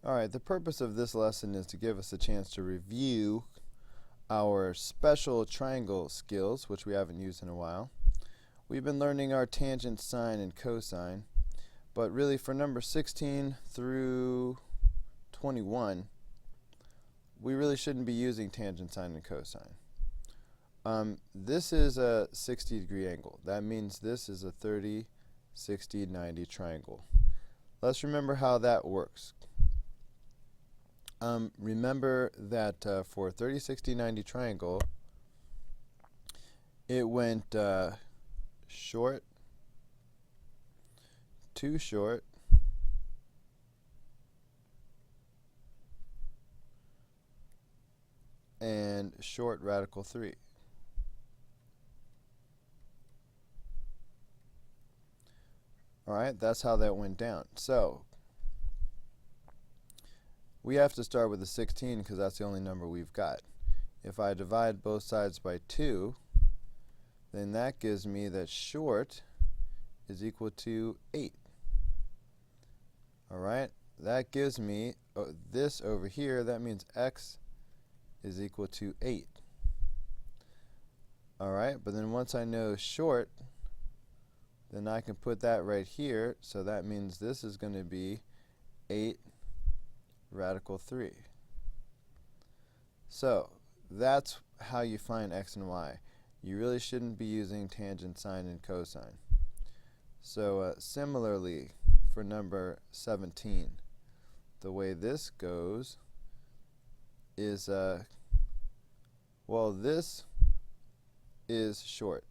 Alright, the purpose of this lesson is to give us a chance to review our special triangle skills, which we haven't used in a while. We've been learning our tangent, sine, and cosine, but really for number 16 through 21, we really shouldn't be using tangent, sine, and cosine. This is a 60-degree angle. That means this is a 30, 60, 90 triangle. Let's remember how that works. Remember that for 30, 60, 90 triangle, it went short, too short, and short radical 3. Alright, that's how that went down. So we have to start with the 16 because that's the only number we've got. If I divide both sides by 2, then that gives me that short is equal to 8. Alright, that gives me this over here. That means x is equal to 8. Alright, but then once I know short, then I can put that right here. So that means this is going to be 8 radical 3. So that's how you find x and y. You really shouldn't be using tangent, sine, and cosine. So similarly for number 17, the way this goes is well, this is short.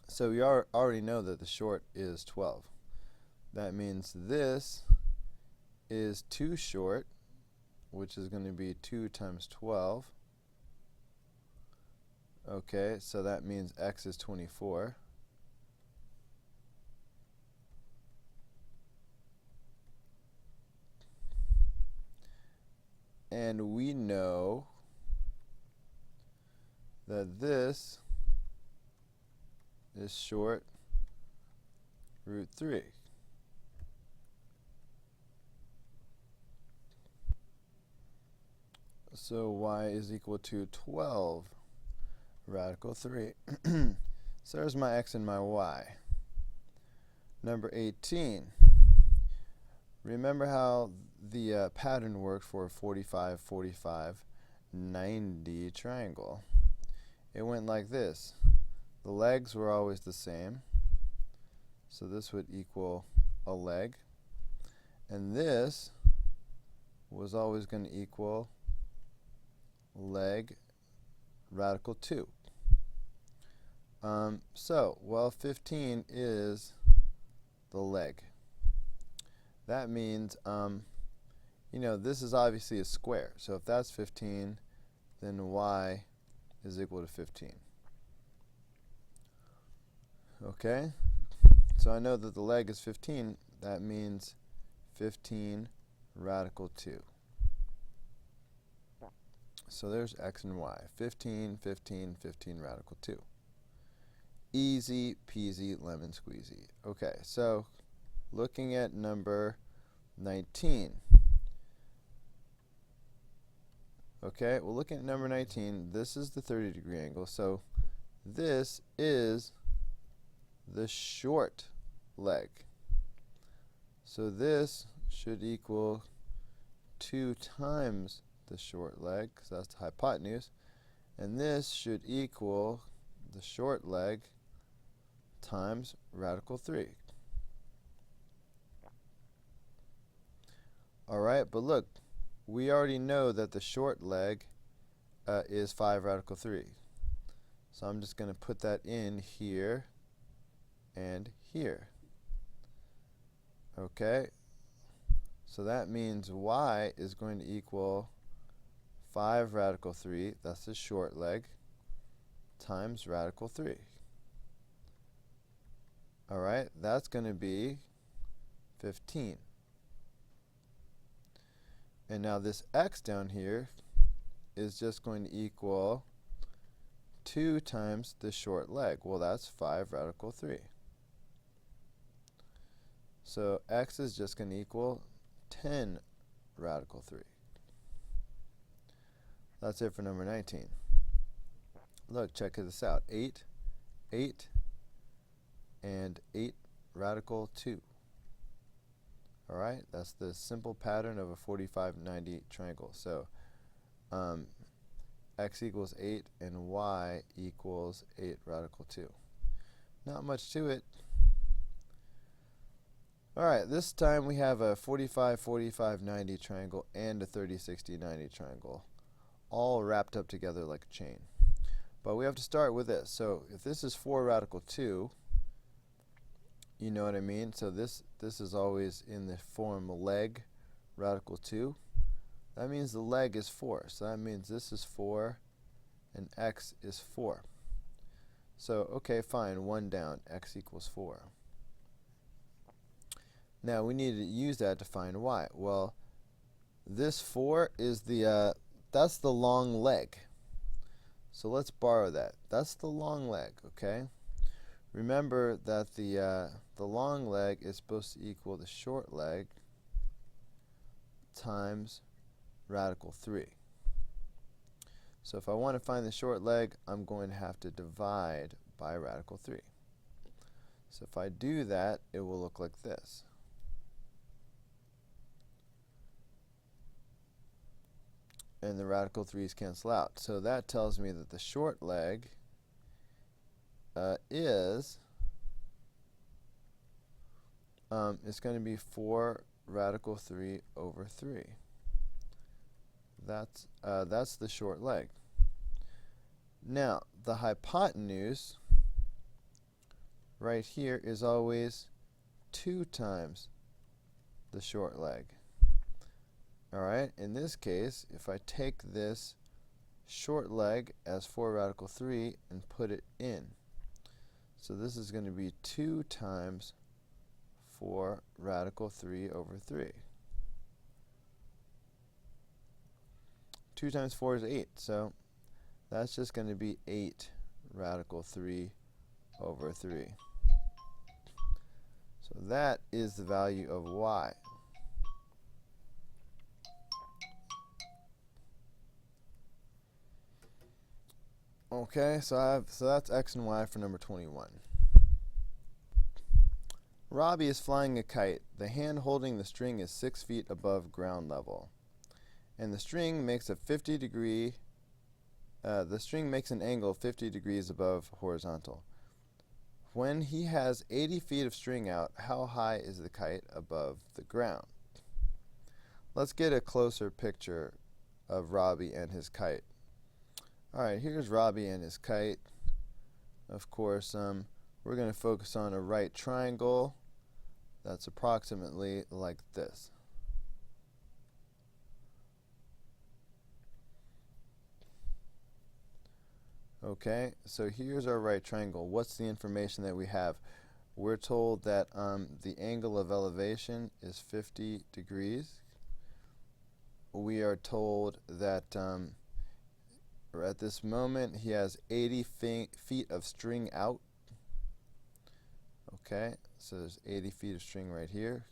So we already know that the short is 12. That means this is too short, which is going to be 2 times 12. Okay, so that means x is 24. And we know that this is short root 3. So y is equal to 12 radical 3. So there's my x and my y. Number 18. Remember how the pattern worked for a 45, 45, 90 triangle. It went like this. The legs were always the same. So this would equal a leg. And this was always going to equal leg radical 2. Well, 15 is the leg. That means, this is obviously a square. So if that's 15, then y is equal to 15. Okay? So I know that the leg is 15. That means 15 radical 2. So there's x and y. 15, 15, 15 radical 2. Easy peasy lemon squeezy. Okay, so looking at number 19. Okay, well, looking at number 19, this is the 30-degree angle. So this is the short leg. So this should equal 2 times the short leg, because that's the hypotenuse, and this should equal the short leg times radical 3. Alright, but look, we already know that the short leg is 5 radical 3. So I'm just going to put that in here and here. Okay, so that means y is going to equal 5 radical 3, that's the short leg, times radical 3. Alright, that's going to be 15. And now this x down here is just going to equal 2 times the short leg. Well, that's 5 radical 3. So x is just going to equal 10 radical 3. That's it for number 19. Look, check this out. 8, 8, and 8 radical 2. Alright, that's the simple pattern of a 45-90 triangle. So x equals 8 and y equals 8 radical 2. Not much to it. Alright, this time we have a 45-45-90 triangle and a 30-60-90 triangle, all wrapped up together like a chain. But we have to start with this. So if this is 4 radical 2, you know what I mean? So this is always in the form leg radical 2. That means the leg is 4. So that means this is 4 and x is 4. So, okay, fine, 1 down, x equals 4. Now we need to use that to find y. Well, this 4 is that's the long leg. So let's borrow that. That's the long leg, okay? Remember that the long leg is supposed to equal the short leg times radical 3. So if I want to find the short leg, I'm going to have to divide by radical 3. So if I do that, it will look like this. And the radical 3's cancel out. So that tells me that the short leg is it's going to be 4 radical 3 over 3. That's the short leg. Now, the hypotenuse right here is always 2 times the short leg. Alright, in this case, if I take this short leg as 4 radical 3 and put it in, so this is going to be 2 times 4 radical 3 over 3. 2 times 4 is 8, so that's just going to be 8 radical 3 over 3. So that is the value of y. Okay, so that's x and y for number 21. Robbie is flying a kite. The hand holding the string is 6 feet above ground level, and the string makes a 50-degree. The string makes an angle 50 degrees above horizontal. When he has 80 feet of string out, how high is the kite above the ground? Let's get a closer picture of Robbie and his kite. Alright, here's Robbie and his kite. Of course, we're going to focus on a right triangle that's approximately like this. Okay, so here's our right triangle. What's the information that we have? We're told that the angle of elevation is 50 degrees. We are told that at this moment he has 80 feet of string out. Okay, so there's 80 feet of string right here.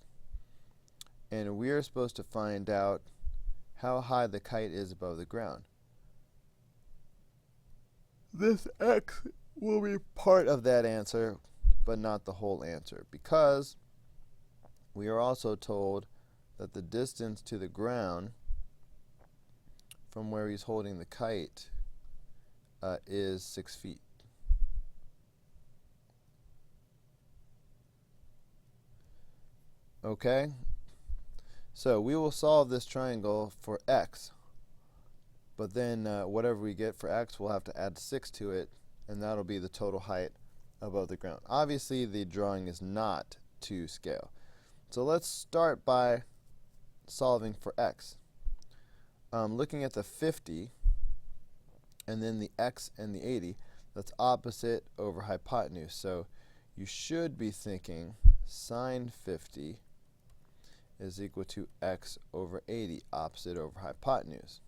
And we are supposed to find out how high the kite is above the ground. This x will be part of that answer, but not the whole answer, because we are also told that the distance to the ground from where he's holding the kite is 6 feet. Okay, so we will solve this triangle for x, but then whatever we get for x, we'll have to add 6 to it, and that'll be the total height above the ground. Obviously, the drawing is not to scale. So let's start by solving for x. Looking at the 50, and then the x and the 80, that's opposite over hypotenuse. So you should be thinking sine 50 is equal to x over 80, opposite over hypotenuse.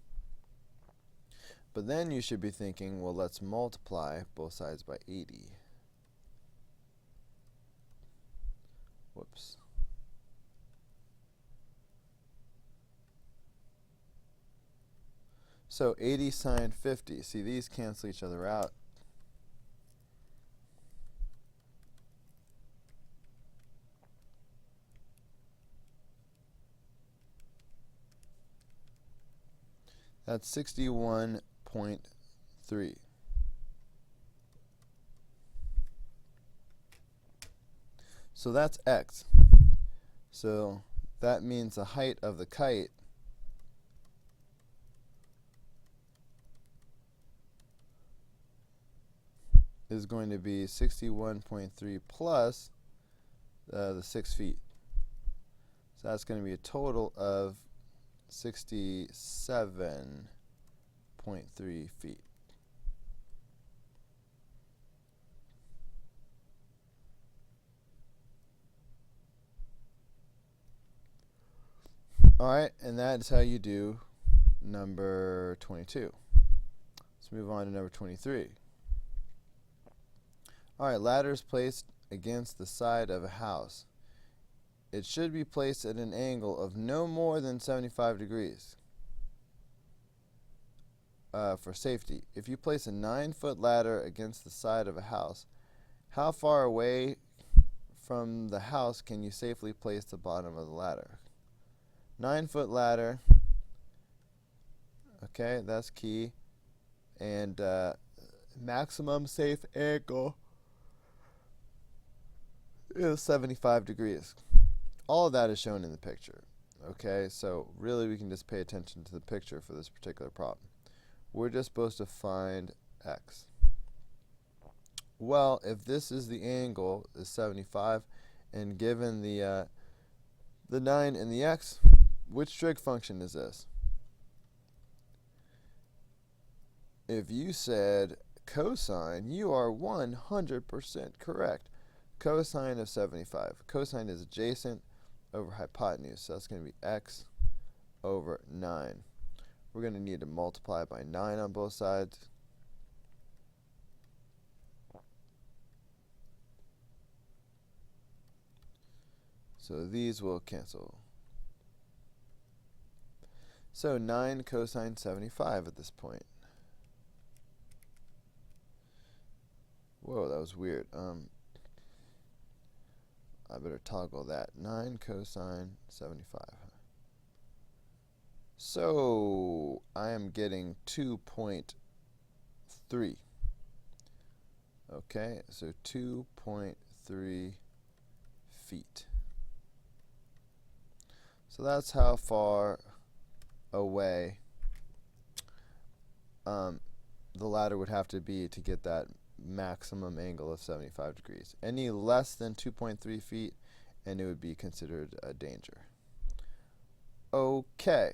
But then you should be thinking, well, let's multiply both sides by 80. Whoops. So 80 sine 50. See, these cancel each other out. That's 61.3. So that's x. So that means the height of the kite is going to be 61.3 plus the 6 feet. So that's going to be a total of 67.3 feet. Alright, and that is how you do number 22. Let's move on to number 23. Alright, ladders placed against the side of a house. It should be placed at an angle of no more than 75 degrees for safety. If you place a 9-foot ladder against the side of a house, how far away from the house can you safely place the bottom of the ladder? 9-foot ladder, okay, that's key, and maximum safe angle is 75 degrees. All of that is shown in the picture, okay, so really we can just pay attention to the picture for this particular problem. We're just supposed to find x. Well, if this is the angle, is 75, and given the 9 and the x, which trig function is this? If you said cosine, you are 100% correct. Cosine of 75. Cosine is adjacent over hypotenuse, so that's going to be x over 9. We're going to need to multiply by 9 on both sides. So these will cancel. So 9 cosine 75 at this point. Whoa, that was weird. I better toggle that. 9 cosine 75. So I am getting 2.3. Okay, so 2.3 feet. So that's how far away the ladder would have to be to get that maximum angle of 75 degrees. Any less than 2.3 feet and it would be considered a danger. Okay.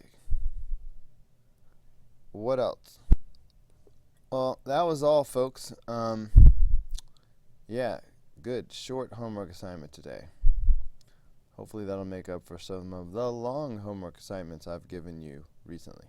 What else? Well, that was all, folks. Yeah, good short homework assignment today. Hopefully that'll make up for some of the long homework assignments I've given you recently.